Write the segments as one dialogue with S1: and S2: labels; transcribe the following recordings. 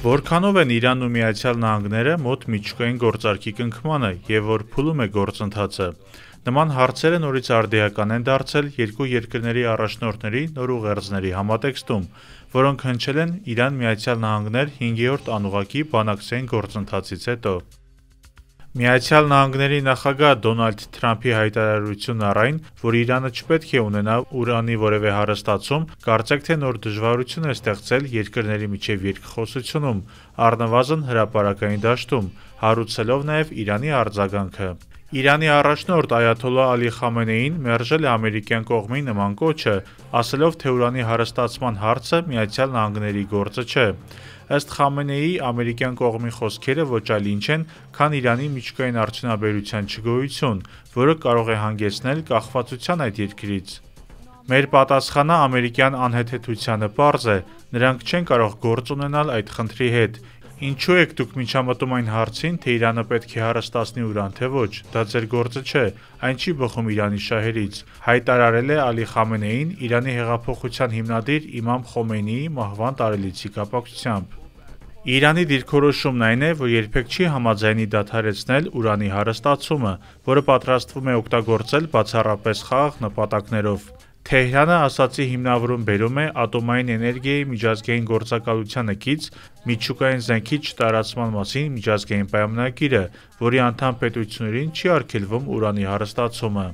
S1: Որքանով են Իրանն ու Միացյալ Նահանգները մոտ միջուկային գործարքի կնքմանը եւ որ փուլում է գործընթացը։ Նման հարցերը նորից արդիական են դարձել երկու երկրների առաջնորդների նոր ուղերձների համատեքստում, որոնք հնչել են Իրան-Միացյալ Նահանգներ 5-րդ անուղղակի բանակցային գործընթացից հետո։ Միացյալ Նահանգների նախագահ Դոնալդ Թրամփի հայտարարությունն առ այն, որ Իրանը չպետք է ունենա ուրանի որևէ հարստացում, կարծեք թե նոր դժվարություն է ստեղծել երկրների միջև երկխոսությունում, առնվազն հրապարակային դաշտում, հարուցելով նաև Իրանի արձագանքը։ Իրանի առաջնորդ Այաթոլլահ Ալի Խամենեին մերժել է ամերիկյան կողմի նման կոչը, ասելով, թե ուրանի հարստացման հարցը Միացյալ Նահանգների գործը չէ։ Ըստ Խամենեիի, ամերիկյան կողմի խոսքերը ոչ այլ ինչ են, քան Իրանի միջուկային արդյունաբերության չգոյություն, որը կարող է հանգեցնել կախվածության այդ երկրից։ Մեր պատասխանը ամերիկյան անհեթեթությանը պարզ է, նրանք չեն կարող գործ ունենալ այդ խնդրի հետ։ Ինչու եք դուք միջամտում այն հարցին, թե Իրանը պետք է հարստացնի ուրան, թե ոչ, դա ձեր գործը չէ, այն չի բխում Իրանի շահերից, հայտարարել է Ալի Խամենեին Իրանի հեղափոխության հիմնադիր Իմամ Խոմեյնիի մահվան տարելիցի կապակցությամբ։ Իրանի դիրքորոշումն այն է, որ երբեք չի համաձայնի դադարեցնել ուրանի հարստացումը, որը պատրաստվում է օգտագործել բացառապես խաղաղ նպատակներով։ Թեհրանը ասացի հիմնավորում բերում է ատոմային էներգիայի միջազգային գործակալությանը կից միջուկային զենքի չտարածման մասին միջազգային պայմանագիրը, որի անդամ պետություններին չի արգելվում ուրանի հարստացումը։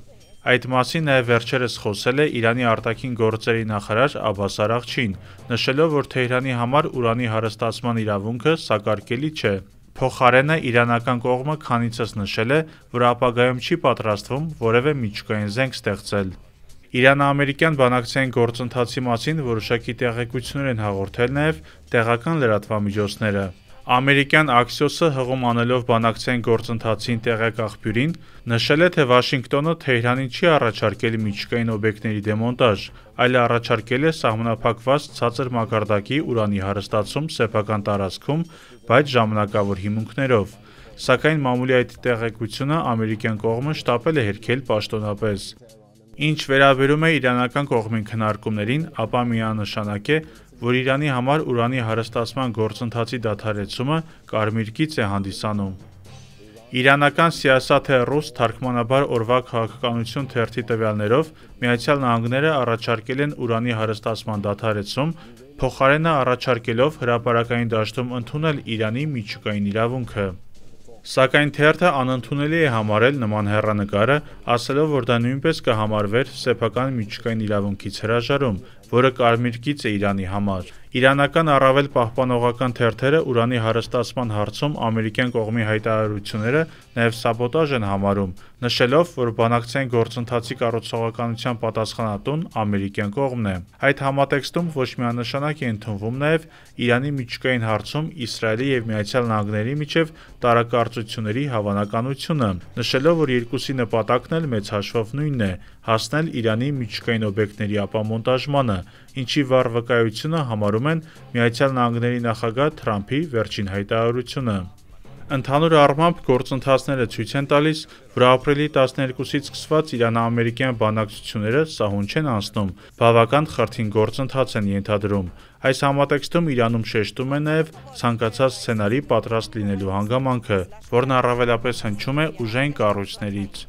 S1: Այդ մասին նաև վերջերս խոսել է Իրանի արտաքին գործերի նախարար Աբբաս Արաղչին, նշելով, որ Թեհրանի համար ուրանի հարստացման իրավունքը սակարկելի չէ։ Փոխարենը իրանական կողմը քանիցս նշել է, որ ապագայում չի պատրաստվում որևէ միջուկային զենք ստեղծել։ Իրано-ամերիկյան բանակցային գործընթացի մասին որոշակի տեղեկություններ են հաղորդել նաև տեղական լրատվամիջոցները։ Ամերիկյան Axios-ը հղում անելով բանակցային գործընթացին տեղյակ աղբյուրին նշել է, թե Վաշինգտոնը Թեհրանին չի առաջարկել միջուկային օբյեկտների դեմոնտաժ, այլ առաջարկել է սահմանափակված ցածր մակարդակի ուրանի հարստացում սեփական տարածքում, բայց ժամանակավոր հիմունքներով։ Սակայն մամուլի այդ տեղեկությունը ամերիկյան կողմը շտապել է հերքել պաշտոնապես։ Ինչ վերաբերում է իրանական կողմին քննարկումներին, ապա միանշանակ է, որ Իրանի համար ուրանի հարստացման գործընթացի դադարեցումը կարմիր գիծ է հանդիսանում։ Իրանական Սիասաթ-e Ռուս թարգմանաբար օրվա քաղաքականություն թերթի տվյալներով Միացյալ Նահանգները առաջարկել են ուրանի հարստացման դադարեցում, փոխարենը առաջարկելով հրապարակային դաշտում ընդունել Իրանի միջուկային իրավունքը։ Սակայն թերթը անընդունելի է համարել նման հեռանկարը, ասելով, որ դա նույնպես կհամարվեր սեփական միջուկային իրավունքից հրաժարում, որը կարմիր գիծ է Իրանի համար։ Իրանական առավել պահպանողական թերթերը ուրանի հարստացման հարցում ամերիկյան կողմի հայտարարությունները նաև սաբոտաժ են համարում, նշելով, որ բանակցային գործընթացի կառուցողականության պատասխանատուն ամերիկյան կողմն է։ Այդ համատեքստում ոչ միանշանակ է ընդունվում նաև Իրանի միջուկային հարցում Իսրայելի եւ Միացյալ Նահանգների միջև տարակարծությունների հավանականությունը, նշելով, որ երկուսի նպատակն էլ մեծ հաշվով նույնն է՝ հասնել Իրանի միջուկային օբյեկտների ապամոնտաժմանը, ինչի վառ վկայությունը համարում են Միացյալ Նահանգների նախագահ Թրամփի վերջին հայտարարությունը։ Ընդհանուր առմամբ գործընթացները ցույց են տալիս, որ ապրիլի 12-ից սկսված իրано-ամերիկյան բանակցությունները սահուն չեն անցնում, բավական խրթին գործընթաց են ենթադրում։ Այս համատեքստում Իրանում շեշտում է նաև ցանկացած սցենարի պատրաստ լինելու հանգամանքը, որն առավելապես հնչում է ուժային կառույցներից։